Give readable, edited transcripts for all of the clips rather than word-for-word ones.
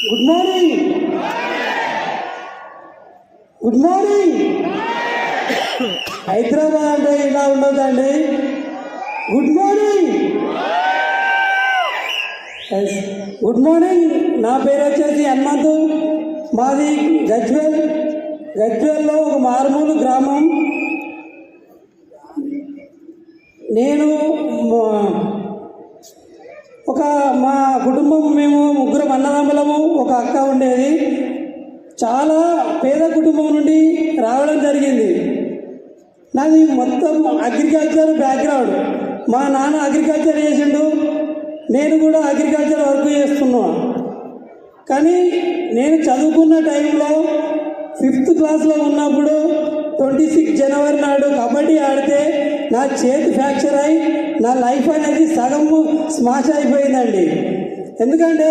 Good morning. Good morning. Hyderabad అంటే ఇలా ఉండదండి. Good morning. Good morning. నా పేరు వచ్చేసి హనుమంతు. మాది గజ్వేల్లో ఒక మారుమూల గ్రామం. నేను మా కుటుంబం మేము ముగ్గురం అన్నదమ్ములము, ఒక అక్క ఉండేది. చాలా పేద కుటుంబం నుండి రావడం జరిగింది. నాది మొత్తం అగ్రికల్చర్ బ్యాక్గ్రౌండ్. మా నాన్న అగ్రికల్చర్ చేసిండు, నేను కూడా అగ్రికల్చర్ వర్క్ చేస్తున్నా. కానీ నేను చదువుకున్న టైంలో 5th క్లాస్లో ఉన్నప్పుడు 26 జనవరి నాడు కబడ్డీ ఆడితే నా చేతి ఫ్రాక్చర్ అయి నా లైఫ్ అనేది సగం స్మాష్ అయిపోయిందండి. ఎందుకంటే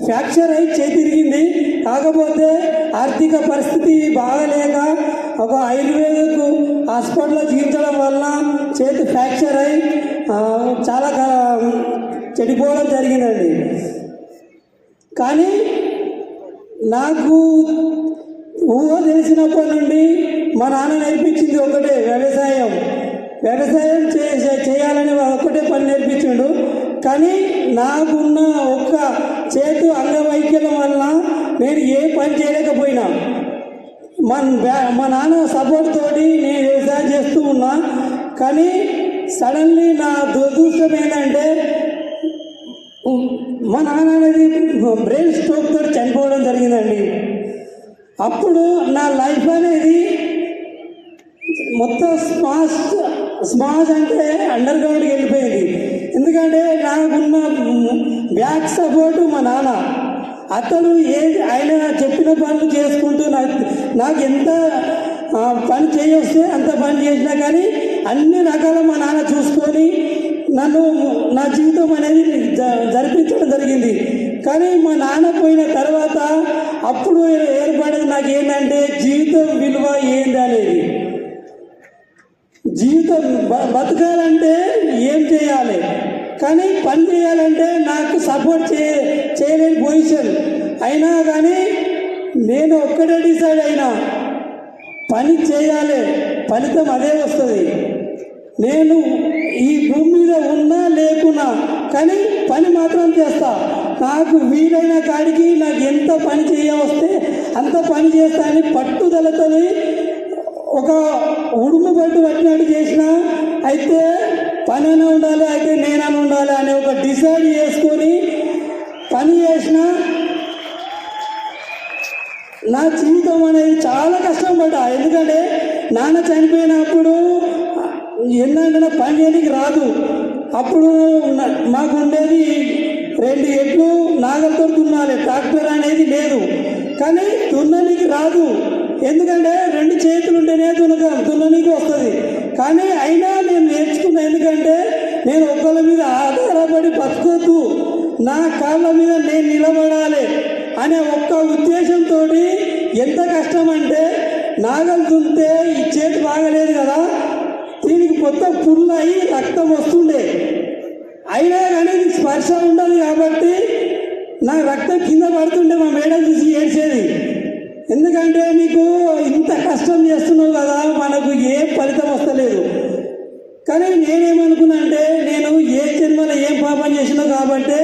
ఫ్రాక్చర్ అయి చేతి తిరిగింది. కాకపోతే ఆర్థిక పరిస్థితి బాగలేక ఒక ఆయుర్వేదిక్ హాస్పిటల్లో చికిత్సడం వల్ల చేతి ఫ్రాక్చర్ అయి చాలా చెడిపోవడం జరిగిందండి. కానీ నాకు ఊహ తెలిసినప్పటి నుండి మా నాన్న నేర్పించింది ఒకటే, వ్యవసాయం చేయాలని ఒకటే పని నేర్పించిండు. కానీ నాకున్న ఒక్క చేతు అంగవైకల్యం వల్ల నేను ఏ పని చేయలేకపోయినా మా నాన్న సపోర్ట్ తోటి నేను వ్యవసాయం చేస్తూ ఉన్నా. కానీ సడన్లీ నా దురదృష్టం ఏంటంటే మా నాన్న అనేది బ్రెయిన్ స్ట్రోక్ తోటి చనిపోవడం జరిగిందండి. అప్పుడు నా లైఫ్ అనేది మొత్తం స్మాష్ అంటే అండర్ గ్రౌండ్కి వెళ్ళిపోయింది. ఎందుకంటే నాకున్న బ్యాక్ సపోర్ట్ మా నాన్న. అతను ఆయన చెప్పిన పనులు చేసుకుంటూ నాకు ఎంత పని చేయొస్తే అంత పని చేసినా కానీ అన్ని రకాల మా నాన్న చూసుకొని నన్ను నా జీవితం అనేది జరిపించడం జరిగింది. కానీ మా నాన్న పోయిన తర్వాత అప్పుడు ఏర్పడేది నాకు ఏంటంటే జీవితం విలువ ఏంది అనేది. జీవితం బతకాలంటే ఏం చేయాలి, కానీ పని చేయాలంటే నాకు సపోర్ట్ చేయలేని పొజిషన్ అయినా కానీ నేను ఒక్కడే డిసైడ్ అయినా పని చేయాలి, ఫలితం అదే వస్తుంది. నేను ఈ భూమి మీద ఉన్నా లేకున్నా కానీ పని మాత్రం చేస్తా. నాకు వీలైన కాడికి నాకు ఎంత పని చేయవస్తే అంత పని చేస్తా అని పట్టుదలతో ఒక ఉడుము పట్టు పట్టినట్టు చేసిన. అయితే పని అయినా ఉండాలి, అయితే నేనైనా ఉండాలి అనే ఒక డిసైడ్ చేసుకొని పని చేసిన. నా జీవితం అనేది చాలా కష్టపడ్డా. ఎందుకంటే నాన్న చనిపోయినప్పుడు ఏంటంటే పని చేయడానికి రాదు. అప్పుడు మాకు ఉండేది 2 ఎడ్లు నాగలతో దున్నాలి, ట్రాక్టర్ అనేది లేదు. కానీ దున్ననికి రాదు, ఎందుకంటే 2 చేతులు ఉంటేనే దున్ననికి వస్తుంది. కానీ అయినా నేను నేర్చుకున్నా. ఎందుకంటే నేను ఒకళ్ళ మీద ఆధారపడి బతకొద్దు, నా కాళ్ళ మీద నేను నిలబడాలి అనే ఒక్క ఉద్దేశంతో ఎంత కష్టం అంటే నాగలు దున్నితే ఈ చేతి బాగలేదు కదా, దీనికి మొత్తం పుల్లు అయ్యి రక్తం వస్తుండే. అయినా కానీ స్పర్శ ఉండదు కాబట్టి నా రక్తం కింద పడుతుండే. మా మేడం చూసి ఏడ్చేది, ఎందుకంటే నీకు ఇంత కష్టం చేస్తున్నావు కదా, మనకు ఏ ఫలితం వస్తలేదు. కానీ నేనేమనుకున్నా అంటే నేను ఏ జన్మలో ఏం పాపం చేసినా కాబట్టి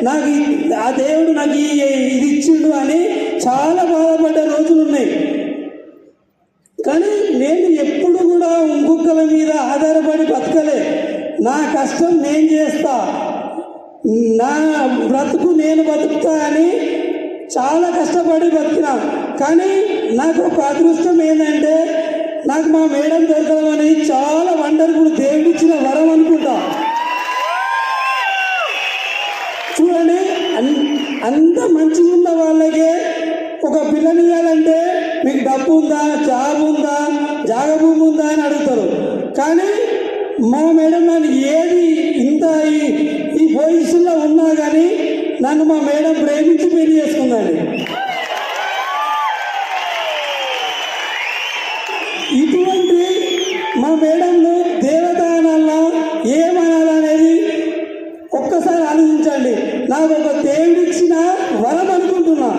నాకు ఆ దేవుడు నాకు ఇది ఇచ్చిండు అని చాలా బాధపడ్డ రోజులు ఉన్నాయి. కానీ నేను ఎప్పుడు కూడా ఇంకొకరి మీద ఆధారపడి బతకలే. నా కష్టం నేను చేస్తా, నా బ్రతుకు నేను బతుకుతా అని చాలా కష్టపడి బతికినా. కానీ నాకు ఒక అదృష్టం ఏంటంటే నాకు మా మేడం దొరకడం అనేది చాలా వండర్ఫుల్, దేవుడిచ్చిన వరం అనుకుంటా. చూడండి, అంత మంచిగా ఉన్న వాళ్ళకే ఒక పిల్లనియాలంటే మీకు డబ్బు ఉందా, జాబ్ ఉందా, జాగభూమి ఉందా అని అడుగుతారు. కానీ మా మేడం నన్ను ఏది ఇంత ఈ పొజిషన్లో ఉన్నా కానీ నన్ను మా మేడం ప్రేమించి పెళ్లి చేసుకుందండి. ఇటువంటి మా మేడంను దేవత అనాలా ఏమనాలనేది ఒక్కసారి ఆలోచించండి. నా నాకు ఒక దేవుడిచ్చిన వరం అనుకుంటున్నా.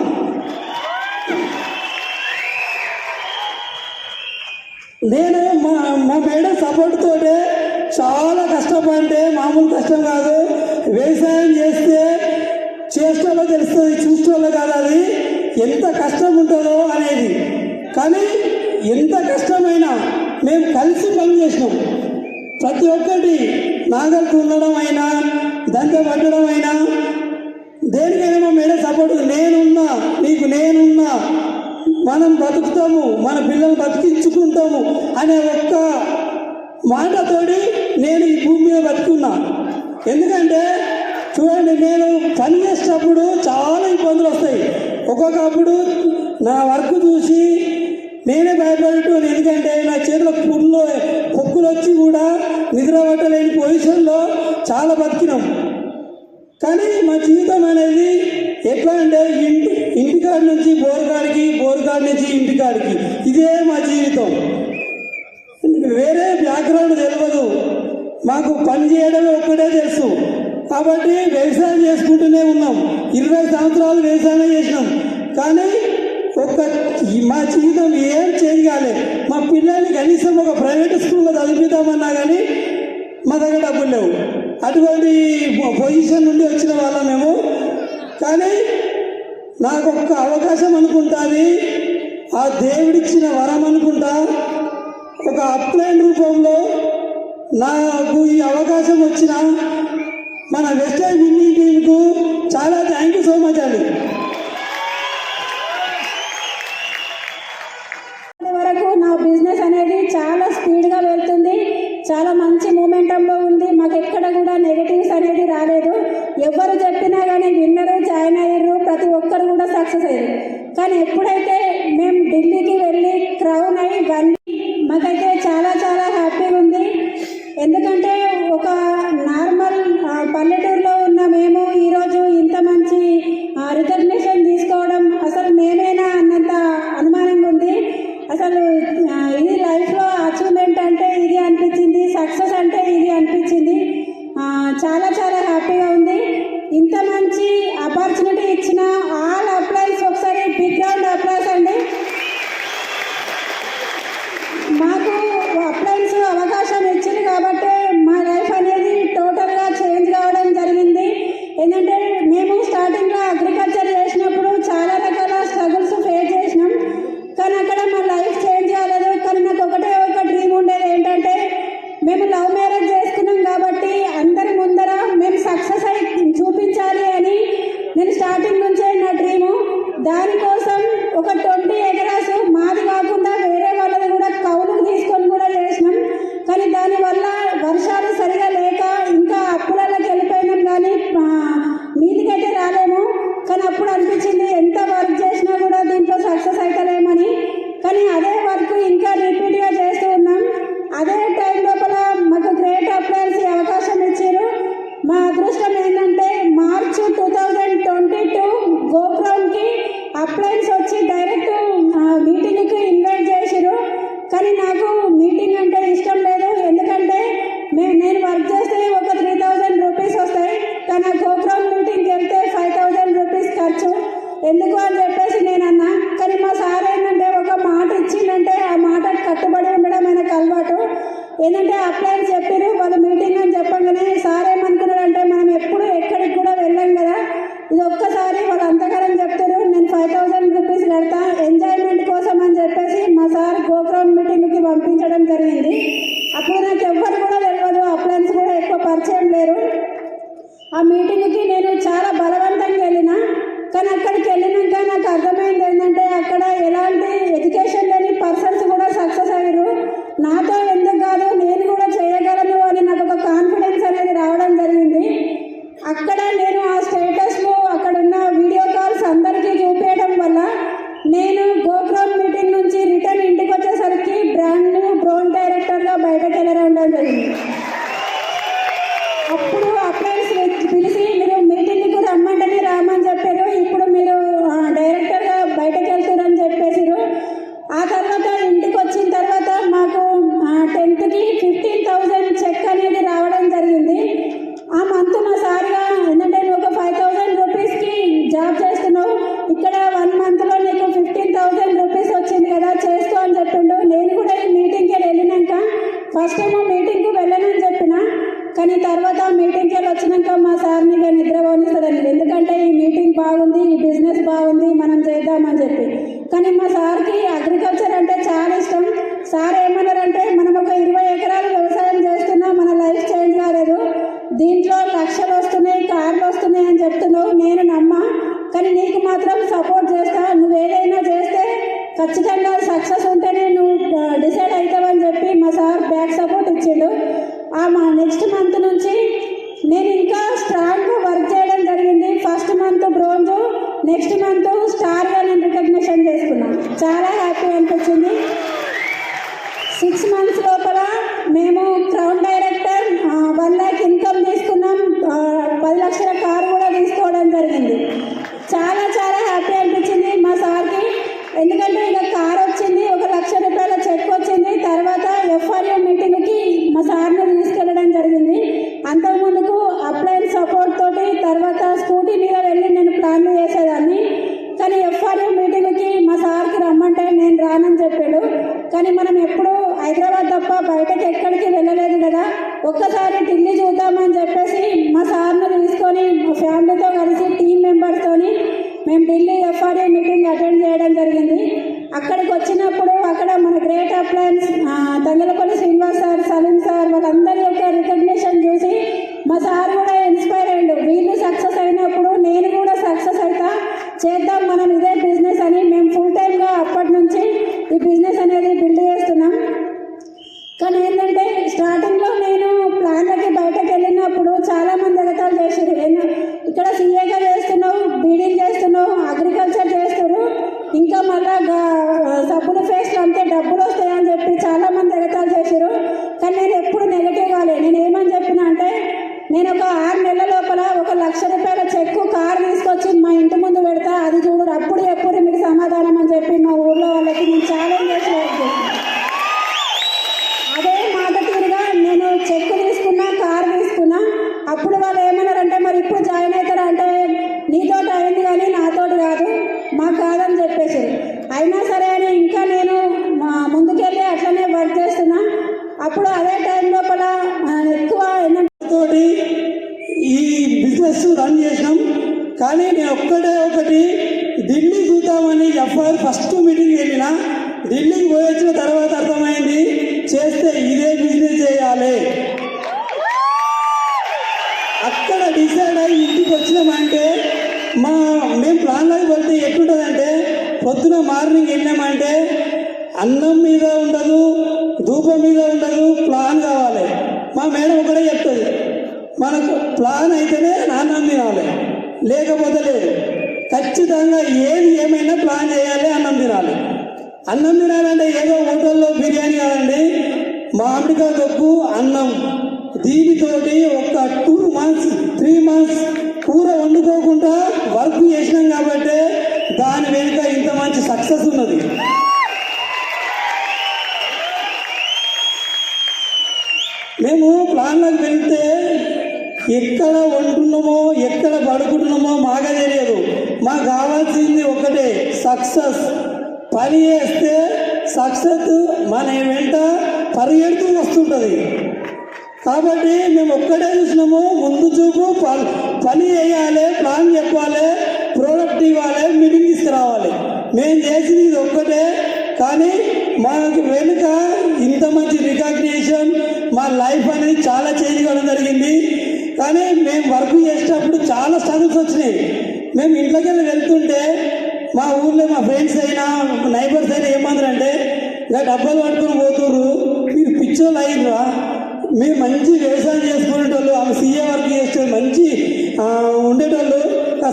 నేను మా మేడం సపోర్ట్ తోటే చాలా కష్టపడితే, మామూలు కష్టం కాదు. వ్యవసాయం చేసేటోళ్ళో తెలుస్తుంది, చూసేటోళ్ళో కాదు అది ఎంత కష్టం ఉంటుందో అనేది. కానీ ఎంత కష్టమైనా మేము కలిసి పని చేసినాం. ప్రతి ఒక్కటి నాగలు తున్నడం అయినా, దంత పట్టడం అయినా, దేనికైనా మా మేడం సపోర్ట్. నేనున్నా, నేనున్నా, మనం బతుకుతాము, మన పిల్లలు బతికించుకుంటాము అనే ఒక్క మాటతోటి నేను ఈ భూమి మీద బతుకున్నా. ఎందుకంటే చూడండి, నేను పని చేసేటప్పుడు చాలా ఇబ్బందులు వస్తాయి. ఒక్కొక్కప్పుడు నా వర్క్ చూసి నేనే భయపడేటోను. ఎందుకంటే నా చేతిలో పొక్కులు వచ్చి కూడా నిద్ర పట్టలేని పొజిషన్లో చాలా బతికినాం. కానీ మా జీవితం అనేది ఎట్లా అంటే ఇంటికాడి నుంచి బోరుగాడికి, బోరుగాడి నుంచి ఇంటికాడికి, ఇదే మా జీవితం. వేరే బ్యాక్గ్రౌండ్ తెలియదు మాకు. పని చేయడమే ఒక్కటే తెలుసు. కాబట్టి వ్యవసాయం చేసుకుంటూనే ఉన్నాం. 20 సంవత్సరాలు వ్యవసాయం చేసినాం. కానీ మా జీవితం ఏం చేయగాలి. మా పిల్లల్ని కనీసం ఒక ప్రైవేట్ స్కూల్లో చదివిద్దామన్నా కానీ మా దగ్గర డబ్బులు లేవు. అటువంటి పొజిషన్ నుండి వచ్చిన వాళ్ళం మేము. కానీ నాకు ఒక్క అవకాశం అనుకుంటుంది, ఆ దేవుడిచ్చిన వరం అనుకుంటా. ఒక అప్లైన్ రూపంలో నాకు ఈ అవకాశం వచ్చిన మన వెస్టర్న్ విన్నింగ్ టీంకు చాలా థ్యాంక్ యూ సో మచ్ అండి. వరకు నా బిజినెస్ అనేది చాలా స్పీడ్గా వెళ్తుంది, చాలా మంచి మూమెంటంలో ఉంది. మాకు ఎక్కడ కూడా నెగటివ్స్ అనేది రాలేదు. ఎవరు చెప్పినా కానీ విన్నరు, జాయిన్ అయ్యారు, ప్రతి ఒక్కరు కూడా సక్సెస్ అయ్యారు. కానీ ఎప్పుడైతే మేము ఢిల్లీకి వెళ్ళి క్రౌన్ అయ్యి మాకైతే చాలా చాలా హ్యాపీగా ఉంది. ఎందుకంటే ఒక నార్మల్ పల్లెటూరులో ఉన్న మేము ఈరోజు ఇంత మంచి రికగ్నిషన్ తీసుకోవడం అసలు మేమేనా అన్నంత అనుమానంగా ఉంది. అసలు ఇది లైఫ్లో అచీవ్మెంట్ అంటే ఇది అనిపించింది, సక్సెస్ అంటే ఇది అనిపించింది. చాలా చాలా హ్యాపీగా ఉంది. ఇంత మంచి ఆపర్చునిటీ ఇచ్చిన ఆల్ అప్లైన్స్ ఒకసారి బిగ్ రౌండ్ అప్లైస్ అండి. మాకు అప్లైన్స్ అవకాశం ఇచ్చింది కాబట్టి మా లైఫ్ అనేది టోటల్గా చేంజ్ కావడం జరిగింది. ఏంటంటే మేము స్టార్టింగ్లో అగ్రికల్చర్ చేసినప్పుడు చాలా రకాల స్ట్రగుల్స్ ఫేస్ చేసినాం. కానీ అక్కడ మా లైఫ్ చేంజ్ కాలేదు. కానీ నాకు ఒకటే ఒక డ్రీమ్ ఉండేది, ఏంటంటే మేము లవ్ మ్యారేజ్ చేసుకున్నాం కాబట్టి అందరి ముందర మేము సక్సెస్ అయి చూపించాలి అని నేను స్టార్టింగ్ నుంచే నా డ్రీము. దానికోసం ఒక 20 ఎకరాస్ మాది కాకుండా వేరే వాళ్ళది కూడా కౌలుకు తీసుకొని కూడా చేసినాం. కానీ దానివల్ల వర్షాలు సరిగా లేక ఇంకా అప్పులకి వెళ్ళిపోయినాం. కానీ మీదికైతే రాలేము. కానీ అప్పుడు అనిపించింది ఎంత వర్క్ చేసినా కూడా దీంట్లో సక్సెస్ అవుతలేమని. కానీ అదే వర్క్ ఇంకా రిపీట్గా చేస్తూ ఉన్నాం. అదే టైం లోపల మాకు గ్రేట్ అప్లయన్స్ అవకాశం ఇచ్చారు. మా అదృష్టం ఏంటంటే మార్చ్ 2022 గోక్రౌన్కి అప్లయన్స్ వచ్చి డైరెక్ట్ మీటింగ్కి ఇన్వైట్ చేశారు. కానీ నాకు మీటింగ్ అంటే ఇష్టం లేదు. ఎందుకంటే నేను వర్క్ చేస్తే ఒక 3000 రూపీస్ వస్తాయి. కానీ ఆ గోక్రౌన్ మీటింగ్కి వెళ్తే 5000 రూపీస్ ఖర్చు ఎందుకు అని చెప్పేసి నేను అన్నా. కానీ మా సార్ ఏంటంటే ఒక మాట ఇచ్చిందంటే ఆ మాట కట్టుబడి ఉండడం ఆయనకు అలవాటు. ఏంటంటే అప్లయన్స్ చెప్పారు వాళ్ళు మీటింగ్ అని చెప్పగానే సార్ ఏమనుకున్నాడంటే మనం ఎప్పుడు ఎక్కడికి కూడా వెళ్ళాం కదా, ఇది ఒక్కసారి వాళ్ళు అంతకాలం చెప్తారు, నేను 5000 రూపీస్ కడతా ఎంజాయ్మెంట్ కోసం అని చెప్పేసి మా సార్ గోక్రౌన్ మీటింగ్కి పంపించడం జరిగింది. అప్పుడు నాకు ఎవ్వరు కూడా తెలియదు, అప్లయన్స్ కూడా ఎక్కువ పరిచయం లేరు. ఆ మీటింగ్కి నేను చాలా బలవంతంగా వెళ్ళిన. కానీ అక్కడికి వెళ్ళినాక నాకు అర్థమైంది ఏంటంటే అక్కడ ఎలాంటి ఎడ్యుకేషన్ లేని పర్సన్స్ కూడా సక్సెస్ అయ్యారు. నాతో ఎందుకు కాదు నేను కూడా చేయగలను అని నాకు ఒక కాన్ఫిడెన్స్ అనేది రావడం జరిగింది. అక్కడ నేను ఆ స్టేటస్లో అక్కడ ఉన్న వీడియో కాల్స్ అందరికీ చూపించడం వల్ల మాత్రం సపోర్ట్ చేస్తా, నువ్వు ఏదైనా చేస్తే ఖచ్చితంగా సక్సెస్ ఉంటేనే నువ్వు డిసైడ్ అవుతావని చెప్పి మా సార్ బ్యాక్ సపోర్ట్ ఇచ్చిండు. మా నెక్స్ట్ మంత్ నుంచి నేను ఇంకా స్ట్రాంగ్గా వర్క్ చేయడం జరిగింది. ఫస్ట్ మంత్ బ్రోంజు, నెక్స్ట్ మంత్ స్టార్గా నేను రికగ్నిషన్ చేసుకున్నాను. చాలా హ్యాపీ అనిపించింది. 6 months లోపల మేము క్రౌన్ డైరెక్టర్ 1 lakh ఇన్కమ్ తీసుకున్నాం. 10 లక్షల కారు కూడా తీసుకోవడం జరిగింది. చాలా చాలా హ్యాపీ అనిపించింది మా సార్కి. ఎందుకంటే ఇక కార్ వచ్చింది, 1 లక్ష రూపాయల చెక్ వచ్చింది. తర్వాత FRU మీటింగ్కి మా సార్ని తీసుకెళ్ళడం జరిగింది. అంతకుముందుకు అప్లయన్స్ సపోర్ట్ తోటి తర్వాత స్కూటీ మీద వెళ్ళి నేను ప్లాన్లు చేసేదాన్ని. కానీ FRU మీటింగ్కి మా సార్కి రమ్మంటే నేను రానని చెప్పాడు. కానీ మనం ఎప్పుడు హైదరాబాద్ తప్ప బయటకు ఎక్కడికి వెళ్ళలేదు కదా, ఒక్కసారి ఢిల్లీ చూద్దామని చెప్పేసి మా సార్ని తీసుకొని మా ఫ్యామిలీతో కలిసి టీమ్ మెంబర్స్తోని మేము ఢిల్లీ FRU మీటింగ్ అటెండ్ చేయడం జరిగింది. అక్కడికి వచ్చినప్పుడు అక్కడ మన great appliances Thangalapalli Srinivas sir, Saleem sir వాళ్ళందరి యొక్క రికగ్నిషన్ చూసి మా సార్ కూడా ఇన్స్పైర్ అయ్యాడు. వీళ్ళు సక్సెస్ అయినప్పుడు నేను కూడా సక్సెస్ అవుతా, చేద్దాం మనం ఇదే బిజినెస్ అని మేము ఫుల్ టైమ్గా అప్పటి నుంచి ఈ బిజినెస్ అనేది బిల్డ్ చేస్తున్నాం. కానీ ఏంటంటే స్టార్టింగ్లో నేను ప్లాన్లకి బయటకు వెళ్ళినప్పుడు చాలామంది ఎగతాలు చేశారు. ఇక్కడ CAగా చేస్తున్నావు, బీడీలు చేస్తున్నావు, అగ్రికల్చర్ చేస్తారు, ఇంకా మళ్ళా సబ్బుల ఫేస్లో అంతే డబ్బులు వస్తాయని చెప్పి చాలామంది ఎగతాలు చేశారు. కానీ నేను ఎప్పుడు నెగిటివ్ కాలేదు. నేను ఏమని చెప్పిన అంటే, నేను ఒక 6 నెలల లోపల 1 లక్ష రూపాయల చెక్కు కారు తీసుకొచ్చి మా ఇంటి ముందు పెడతా, అది చూడు అప్పుడు ఎప్పుడు మీకు సమాధానం అని చెప్పి మా ఊళ్ళో వాళ్ళకి నేను ఛాలెంజ్ చేసి అదే మాట తీరుగా నేను చెక్కు తీసుకున్నా, కారు తీసుకున్నా. అప్పుడు వాళ్ళు ఏమన్నారంటే, మరి ఇప్పుడు జాయిన్ అవుతారా అంటే, నీతోటి అయింది కానీ నాతోటి కాదు, మాకు కాదని చెప్పేసి. అయినా సరే అని ఇంకా నేను ముందుకెళ్ళి అట్లనే వర్క్ చేస్తున్నా. అప్పుడు అదే టైం లోపల ఎక్కువ తోటి ఈ బిజినెస్ రన్ చేసినాం. కానీ నేను ఒకటి ఢిల్లీ చూద్దామని ఫస్ట్ మీటింగ్ వెళ్ళిన. ఢిల్లీకి పోయి వచ్చిన తర్వాత అర్థమైంది, చేస్తే ఇదే బిజినెస్ చేయాలి. అక్కడ డిసైడ్ అయ్యి ఇంటికి వచ్చినామంటే మేము ప్లాన్లోకి వెళ్తే ఎట్లుంటుందంటే, పొద్దున మార్నింగ్ వెళ్ళామంటే అన్నం మీద ఉండదు, ధూపం మీద ఉండదు, ప్లాన్ కావాలి. మా మేడం ఒకటే చెప్తుంది, మనకు ప్లాన్ అయితేనే అన్నం తినాలి, లేకపోతే లేదు. ఖచ్చితంగా ఏది ఏమైనా ప్లాన్ చేయాలి, అన్నం తినాలి. అన్నం తినాలంటే ఏదో హోటల్లో బిర్యానీ కాదండి, మామిడికాయ తొక్కు అన్నం. దీనితోటి ఒక 2 months 3 months కూర వండుకోకుండా వర్క్ చేసినాం కాబట్టి దాని వెనుక ఇంత మంచి సక్సెస్ ఉన్నది. మేము ప్లాన్లోకి వెళ్తే ఎక్కడ వండుతున్నామో ఎక్కడ పడుకుంటున్నామో మాకు తెలియదు. మాకు కావాల్సింది ఒకటే, సక్సెస్. పని చేస్తే సక్సెస్ మన వెంట పరిగెడుతూ వస్తుంటుంది. కాబట్టి మేము ఒక్కటే చూసినాము, ముందు చూపు పని చేయాలి, ప్లాన్ చెప్పాలి, ప్రోడక్ట్ ఇవ్వాలి, మీటింగ్ తీసుకురావాలి. మేము చేసింది ఇది ఒక్కటే. కానీ మాకు వెనుక ఇంత మంచి రికగ్నిషన్, మా లైఫ్ అనేది చాలా చేంజ్ కావడం జరిగింది. కానీ మేము వర్క్ చేసేటప్పుడు చాలా స్ట్రగుల్స్ వచ్చినాయి. మేము ఇంట్లోకి వెళ్తుంటే మా ఊళ్ళో మా ఫ్రెండ్స్ అయినా నైబర్స్ అయినా ఏమంటారంటే, ఇలా డబ్బాలు పట్టుకొని పోతుర్రు, మీరు పిచ్చోళ్ళు అయ్యిండ్రా, మీరు మంచి వ్యవసాయం చేసుకునేటోళ్ళు, ఆమె CA వర్క్ చేసేటోళ్ళు, మంచి ఉండేటోళ్ళు,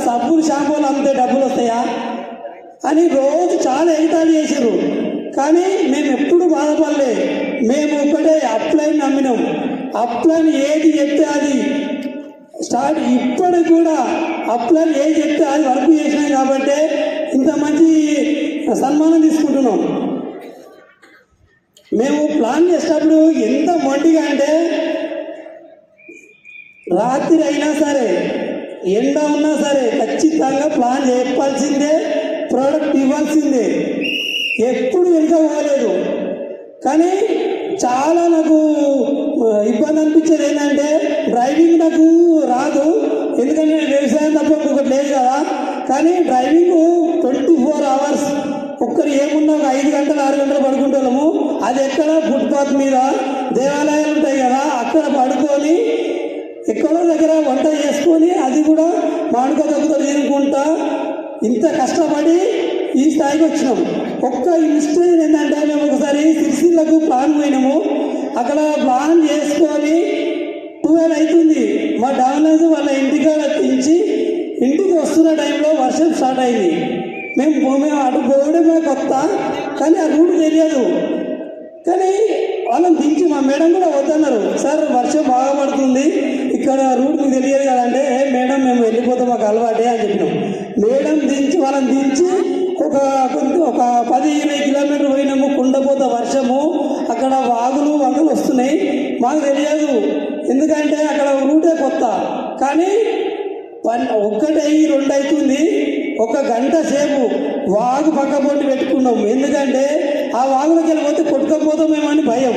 సబ్బులు షాంపూలు అంతే డబ్బులు వస్తాయా అని రోజు చాలా ఎగతాళి చేసారు. కానీ మేము ఎప్పుడు బాధపడలే. మేము ఒకటే అప్లైన్ నమ్మినాం. అప్లైన్ ఏది చెప్తే అది స్టార్ట్. ఇప్పటికి కూడా అప్లైన్ ఏది చెప్తే అది వర్క్ చేసినాం కాబట్టి ఇంత మంచి సన్మానం తీసుకుంటున్నాం. మేము ప్లాన్ చేసేటప్పుడు ఎంత మొండిగా అంటే, రాత్రి అయినా సరే ఎండ ఉన్నా సరే ఖచ్చితంగా ప్లాన్ చెప్పాల్సిందే, ప్రోడక్ట్ ఇవ్వాల్సిందే. ఎప్పుడు వెనుక పోలేదు. కానీ చాలా నాకు ఇబ్బంది అనిపించేది ఏంటంటే, డ్రైవింగ్ నాకు రాదు, ఎందుకంటే వ్యవసాయం తప్ప ఇంకొకటి లేదు కదా. కానీ డ్రైవింగ్ 24 hours ఒక్కరు ఏమున్నా ఒక 5 గంటలు 6 గంటలు పడుకుంటాము. అది ఎక్కడ ఫుట్పాత్ మీద దేవాలయాలు ఉంటాయి కదా, అక్కడ పడుకొని ఎక్కడో దగ్గర వంట చేసుకొని, అది కూడా మామిడికాయ తొక్కుతో తినుకుంటా ఇంత కష్టపడి ఈ స్థాయికి వచ్చినాం. ఒక్క ఇన్స్టెంట్ ఏంటంటే మేము ఒకసారి సిరిసిల్లకు ప్లాన్ పోయినాము. అక్కడ ప్లాన్ చేసుకొని 12 అవుతుంది. మా డామినెన్స్ వాళ్ళ ఇంటికాడ దించి ఇంటికి వస్తున్న టైంలో వర్షం స్టార్ట్ అయింది. మేము అటు పోవడమే కొత్త, కానీ ఆ రూట్ తెలియదు. కానీ వాళ్ళని దించి మా మేడం కూడా వద్దన్నారు. సార్ వర్షం బాగా పడుతుంది, ఇక్కడ రూట్ మీకు తెలియదు కదంటే, మేడం మేము వెళ్ళిపోతాం, మాకు అలవాటే అని చెప్పినాం. మేడం దించి వాళ్ళని దించి ఒక 10-20 కిలోమీటర్లు పోయినాము. కుండపోత వర్షము, అక్కడ వాగులు వంగలు వస్తున్నాయి. మాకు తెలియదు, ఎందుకంటే అక్కడ రూటే కొత్త. కానీ 1-2 అవుతుంది. 1 గంట సేపు వాగు పక్క పొట్టి పెట్టుకున్నాం. ఎందుకంటే ఆ వాగులోకి వెళ్ళిపోతే కొట్టుకపోతామేమని భయం.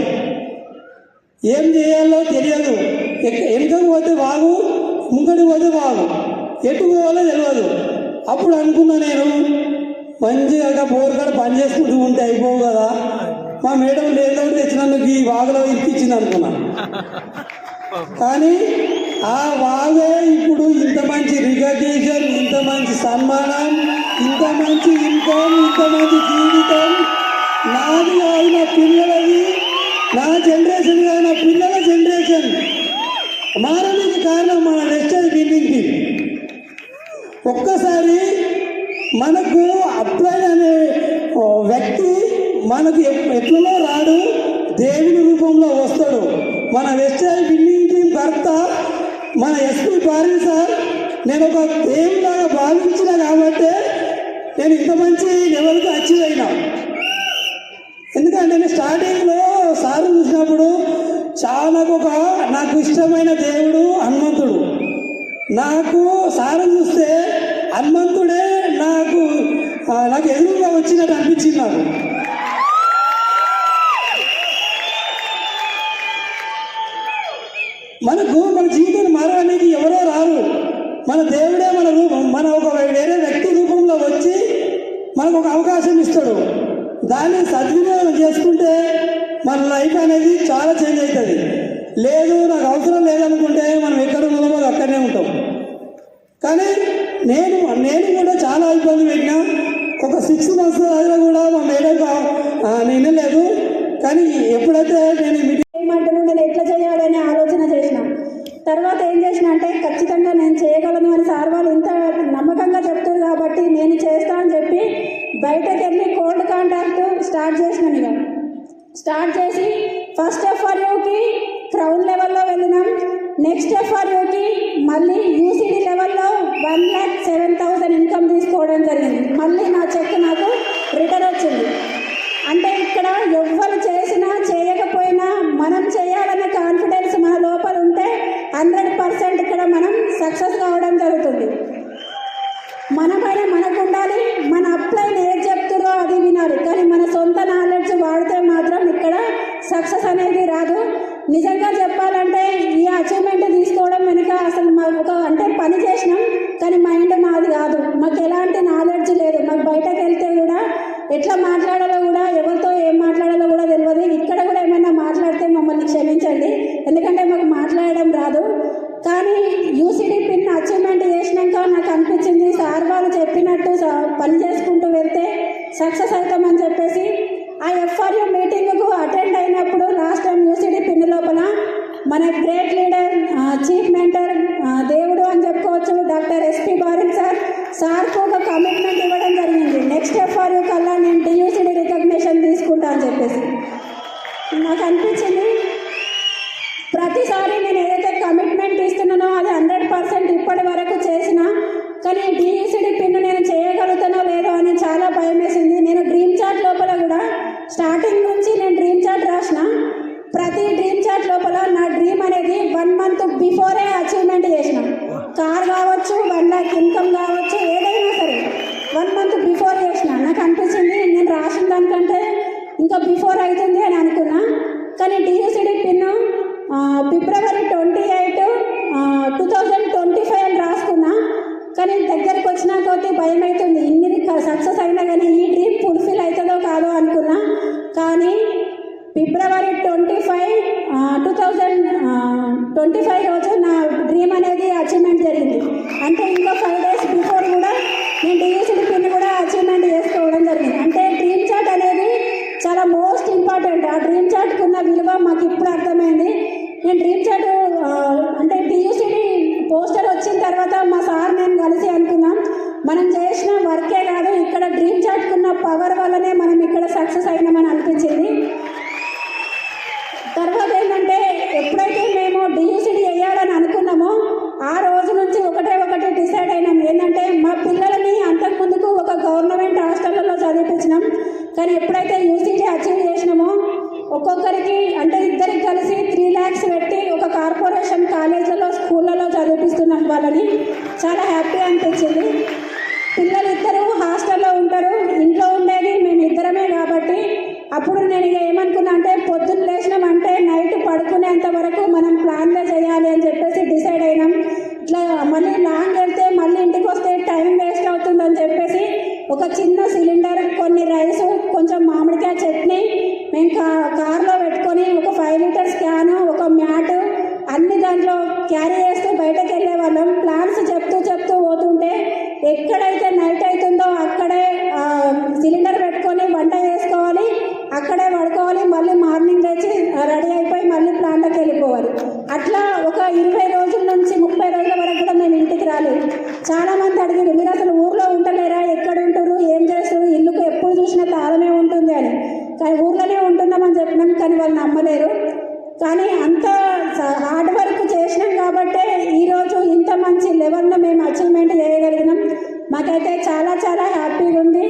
ఏం చేయాలో తెలియదు. వెనుకకు పోతే వాగు, ముంగడికి పోతే వాగు, ఎటు పోవాలో తెలియదు. అప్పుడు అనుకున్నా నేను, మంచిగా బోర్గడ పని చేసుకుంటూ ఉంటే అయిపోవు కదా, మా మేడం లేదో తెచ్చినందుకు ఈ వాగులో ఇరికిచ్చింది అనుకున్నా. కానీ ఆ వాగే ఇప్పుడు ఇంత మంచి రికగ్నిషన్, ఇంత మంచి సన్మానం, ఇంత మంచి ఇన్కమ్, ఇంత మంచి జీవితం నాది కాదు, నా పిల్లలది, నా జనరేషన్ కాదు, నా పిల్లల జనరేషన్ మారడానికి కారణం మన వెస్టర్న్ బిల్డింగ్కి. ఒక్కసారి మనకు అబ్బాయి అనే వ్యక్తి మనకు ఎట్లలో రాడు, దేవుని రూపంలో వస్తాడు. మన వెస్టర్న్ బిల్డింగ్ టీం భర్త మన ఎస్పీ పారిల్ సార్ నేను ఒక దేవులాగా భావించిన కాబట్టి నేను ఇంత మంచి లెవెల్కి అచీవ్ అయినా. ఎందుకంటే నేను స్టార్టింగ్లో సార్ చూసినప్పుడు చాలా నాకు ఇష్టమైన దేవుడు హనుమంతుడు. నాకు సార్ చూస్తే హనుమంతుడే నాకు ఎదురుగా వచ్చినట్టు అనిపించింది. నాకు మన జీవితాన్ని మారడానికి ఎవరో రారు, మన దేవుడే మన రూపం, మన ఒక వేరే వ్యక్తి రూపంలో వచ్చి మనకు ఒక అవకాశం ఇస్తాడు. దాన్ని సద్వినియోగం చేసుకుంటే మన లైఫ్ అనేది చాలా చేంజ్ అవుతుంది. లేదు నాకు అవసరం లేదనుకుంటే మనం ఎక్కడ ఉన్నామో అక్కడనే ఉంటాం. కానీ నేను కూడా చాలా ఇబ్బంది పెట్టినా. ఒక 6 months దగ్గర కూడా మా మేడం నేను లేదు. కానీ ఎప్పుడైతే నేను ఏమంటారు, నేను ఎట్లా చేయాలని ఆలోచన చేసిన తర్వాత ఏం చేసిన అంటే, ఖచ్చితంగా నేను చేయగలను అని సార్ వాళ్ళు ఇంత నమ్మకంగా చెప్తారు కాబట్టి నేను చేస్తా అని చెప్పి బయటకు వెళ్ళి కోల్డ్ కాంటాక్ట్ స్టార్ట్ చేసినాను. ఇక స్టార్ట్ చేసి ఫస్ట్ ఎఫ్ఆర్యూకి క్రౌన్ లెవెల్లో వెళ్ళినాం. నెక్స్ట్ ఎఫ్ఆర్యూకి మళ్ళీ యూసీడీ లెవెల్లో 1,07,000 ఇన్కమ్ తీసుకోవడం జరిగింది. మళ్ళీ నా చెక్ నాకు రిటర్న్ వచ్చింది. అంటే ఇక్కడ ఎవ్వరు చేసినా చేయకపోయినా మనం చేయాలనే కాన్ఫిడెన్స్ మన లోపల ఉంటే 100% ఇక్కడ మనం సక్సెస్ కావడం జరుగుతుంది. మనపైన మనకు ఉండాలి, మన అప్లైన్ ఏది చెప్తుందో అది వినాలి. కానీ మన సొంత నాలెడ్జ్ వాడితే మాత్రం ఇక్కడ సక్సెస్ అనేది రాదు. నిజంగా చెప్పాలంటే ఈ అచీవ్మెంట్ తీసుకోవడం వెనుక అసలు మాకు అంటే పని చేసినాం, కానీ మైండ్ మాది కాదు. మాకు ఎలాంటి నాలెడ్జ్ లేదు. మాకు బయటకు వెళ్తే కూడా ఎట్లా మాట్లాడాలో కూడా, ఎవరితో ఏం మాట్లాడాలో కూడా తెలియదు. ఇక్కడ కూడా ఏమైనా మాట్లాడితే మమ్మల్ని క్షమించండి, ఎందుకంటే మాకు మాట్లాడడం రాదు. కానీ యూసీడీ పిన్ అచీవ్మెంట్ చేసినాక నాకు అనిపించింది, సార్ వాళ్ళు చెప్పినట్టు పని చేసుకుంటూ వెళ్తే సక్సెస్ అవుతామని చెప్పేసి ఆ ఎఫ్ఆర్యూ మీటింగ్కు అటెండ్ అయినప్పుడు లాస్ట్ టైం యూసీడీ పిన్ లోపల మన గ్రేట్ లీడర్, చీఫ్ మెంటర్, దేవుడు అని చెప్పుకోవచ్చు, డాక్టర్ ఎస్పీ పారిల్ సార్కు ఒక కమిట్మెంట్ ఇవ్వడం జరిగింది. నెక్స్ట్ ఎఫ్ఆర్యూ కల్లా నేను టీయూసీడీ రికగ్నిషన్ తీసుకుంటా అని చెప్పేసి నాకు అనిపించింది. ప్రతిసారి నేను ఏదైతే కమిట్మెంట్ ఇస్తున్నానో అది 100% ఇప్పటి వరకు చేసిన, కానీ టీయూసీడీ పిన్ నేను చేయగలుగుతానో లేదో అని చాలా భయం వేసింది. నేను డ్రీమ్ చార్ట్ లోపల కూడా స్టార్టింగ్ నుంచి నేను డ్రీమ్ చార్ట్ రాసిన. ప్రతి డ్రీమ్ చార్ట్ లోపల నా డ్రీమ్ అనేది 1 month బిఫోరే అచీవ్మెంట్ చేసిన. కార్ కావచ్చు, 1 lakh ఇన్కమ్ కావచ్చు, ఏదైనా సరే 1 month బిఫోర్ చేసిన. నాకు అనిపించింది నేను రాసిన దానికంటే ఇంకా బిఫోర్ అవుతుంది అని అనుకున్నా. కానీ టీయూసీడీ పిన్ February 28, 2025 అని రాసుకున్నా. కానీ దగ్గరికి వచ్చిన కొద్దీ భయం అవుతుంది, ఇన్ని సక్సెస్ అయినా కానీ ఈ డ్రీమ్ ఫుల్ఫిల్ అవుతుందో కాదో అనుకున్నా. కానీ February 25, 2025 రోజు నా డ్రీమ్ అనేది అచీవ్మెంట్ జరిగింది. అంటే ఇంకా 5 days బిఫోర్ కూడా నేను టీయూసీడీ సక్సెస్ అయినామని అనిపించింది. తర్వాత ఏంటంటే ఎప్పుడైతే మేము డియూసిడి వేయాలని అనుకున్నామో ఆ రోజు నుంచి ఒకటి డిసైడ్ అయినాం. ఏంటంటే మా పిల్లలని అంతకుముందుకు ఒక గవర్నమెంట్ హాస్టళ్లలో చదివించినాం, కానీ ఎప్పుడైతే యూసీడీ అచీవ్ చేసినామో ఒక్కొక్కరికి అంటే ఇద్దరికి కలిసి 3 lakhs పెట్టి ఒక కార్పొరేషన్ కాలేజీలలో స్కూళ్ళలో చదివిస్తున్నాం. వాళ్ళని చాలా హ్యాపీ అనిపించింది. పిల్లలు ఇద్దరు హాస్టల్లో ఉంటారు, ఇంట్లో ఉండేది మేము ఇద్దరమే కాబట్టి అప్పుడు నేను ఇక ఏమనుకున్నా అంటే పొద్దున్న లేచినామంటే నైట్ పడుకునేంత వరకు మనం ప్లాన్లే చేయాలి అని చెప్పేసి డిసైడ్ అయినాం. ఇట్లా మళ్ళీ లాంగ్ వెళ్తే మళ్ళీ ఇంటికి వస్తే టైం వేస్ట్ అవుతుందని చెప్పేసి ఒక చిన్న సిలిండర్, కొన్ని రైసు, కొంచెం మామిడికాయ చట్నీ మేము కార్లో పెట్టుకొని ఒక 5 లీటర్స్ క్యాను, ఒక మ్యాటు అన్ని దాంట్లో క్యారీ చేస్తూ బయటకు వెళ్ళే వాళ్ళం. ప్లాన్స్ చెప్తూ పోతుంటే ఎక్కడైతే నైట్ అవుతుందో అక్కడే సిలిండర్ పెట్టుకొని వంట చేసుకోవాలి, అక్కడే పడుకోవాలి, మళ్ళీ మార్నింగ్ లేచి రెడీ అయిపోయి మళ్ళీ ప్లాంట్కి వెళ్ళిపోవాలి. అట్లా ఒక 20 రోజుల నుంచి 30 రోజుల వరకు కూడా మేము ఇంటికి రాలేదు. చాలామంది అడిగారు, మీరు అసలు ఊర్లో ఉండలేరా, ఎక్కడ ఉంటారు, ఏం చేస్తారు, ఇల్లుకు ఎప్పుడు చూసినా తాళమే ఉంటుంది అని. కానీ ఊర్లోనే ఉంటున్నామని చెప్పినాం, కానీ వాళ్ళు నమ్మలేరు. కానీ అంత హార్డ్ వర్క్ చేసినాం కాబట్టే ఈరోజు ఇంత మంచి లెవెల్లో మేము అచీవ్మెంట్ చేయగలిగినాం. మాకైతే చాలా చాలా హ్యాపీగా ఉంది.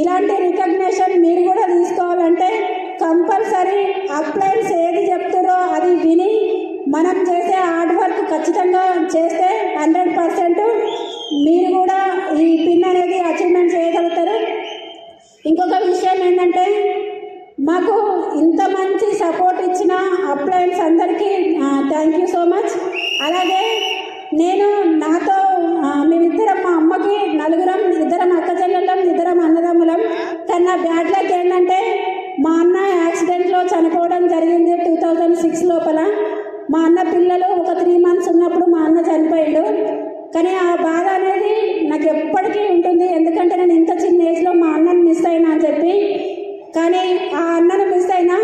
ఇలాంటి రికగ్నిషన్ మీరు కూడా తీసుకోవాలంటే కంపల్సరీ అప్లయన్స్ ఏది చెప్తారో అది విని మనం చేసే హార్డ్ వర్క్ ఖచ్చితంగా చేస్తే 100% మీరు కూడా ఈ పిన్ అనేది అచీవ్మెంట్ చేయగలుగుతారు. ఇంకొక విషయం ఏంటంటే మాకు ఇంత మంచి సపోర్ట్ ఇచ్చిన అప్లయన్స్ అందరికీ థ్యాంక్ యూ సో మచ్. అలాగే నేను నాతో మేమిద్దరం, మా అమ్మకి 4 ఇద్దరం అక్క చెల్లెళ్ళం, 2 అన్నదమ్ములం. కానీ నా బ్యాడ్ లక్ ఏంటంటే మా అన్న యాక్సిడెంట్లో చనిపోవడం జరిగింది 2006 లోపల. మా అన్న పిల్లలు ఒక 3 months ఉన్నప్పుడు మా అన్న చనిపోయాడు. కానీ ఆ బాధ అనేది నాకు ఎప్పటికీ ఉంటుంది, ఎందుకంటే నేను ఇంత చిన్న ఏజ్లో మా అన్నను మిస్ అయినా అని చెప్పి. కానీ ఆ అన్నను మిస్ అయినా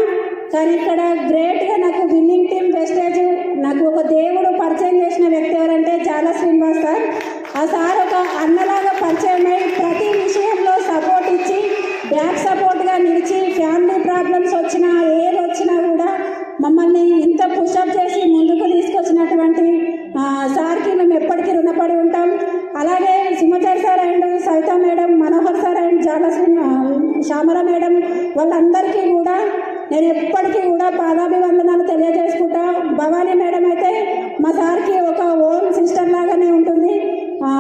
కానీ ఇక్కడ గ్రేట్గా నాకు విన్నింగ్ టీమ్ వెస్టేజ్ నాకు ఒక దేవుడు పరిచయం చేసిన వ్యక్తి ఎవరంటే చాలా శ్రీనివాస్ సార్. ఆ సార్ ఒక అన్నలాగా పరిచయం అయ్యి ప్రతి విషయంలో సపోర్ట్ ఇచ్చి బ్యాక్ సపోర్ట్గా నిలిచి ఫ్యామిలీ ప్రాబ్లమ్స్ వచ్చినా ఏది వచ్చినా కూడా మమ్మల్ని ఇంత పుషప్ చేసి ముందుకు తీసుకొచ్చినటువంటి సార్కి మేము ఎప్పటికీ రుణపడి ఉంటాం. అలాగే Simhachari sir and Savitha madam, Manohar sir and Shyamala madam వాళ్ళందరికీ కూడా నేను ఎప్పటికీ కూడా పాదాభివందనాలు తెలియజేసుకుంటా. భవానీ మేడం అయితే మా సార్కి ఒక ఓన్ సిస్టర్ లాగానే ఉంటుంది.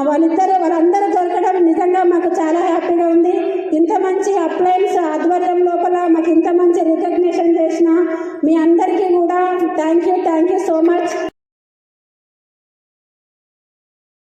వాళ్ళందరూ దొరకడం నిజంగా మాకు చాలా హ్యాపీగా ఉంది. ఇంత మంచి అప్లయన్స్ ఆధ్వర్యం లోపల మాకు ఇంత మంచి రికగ్నిషన్ చేసిన మీ అందరికీ కూడా థ్యాంక్ యూ సో మచ్.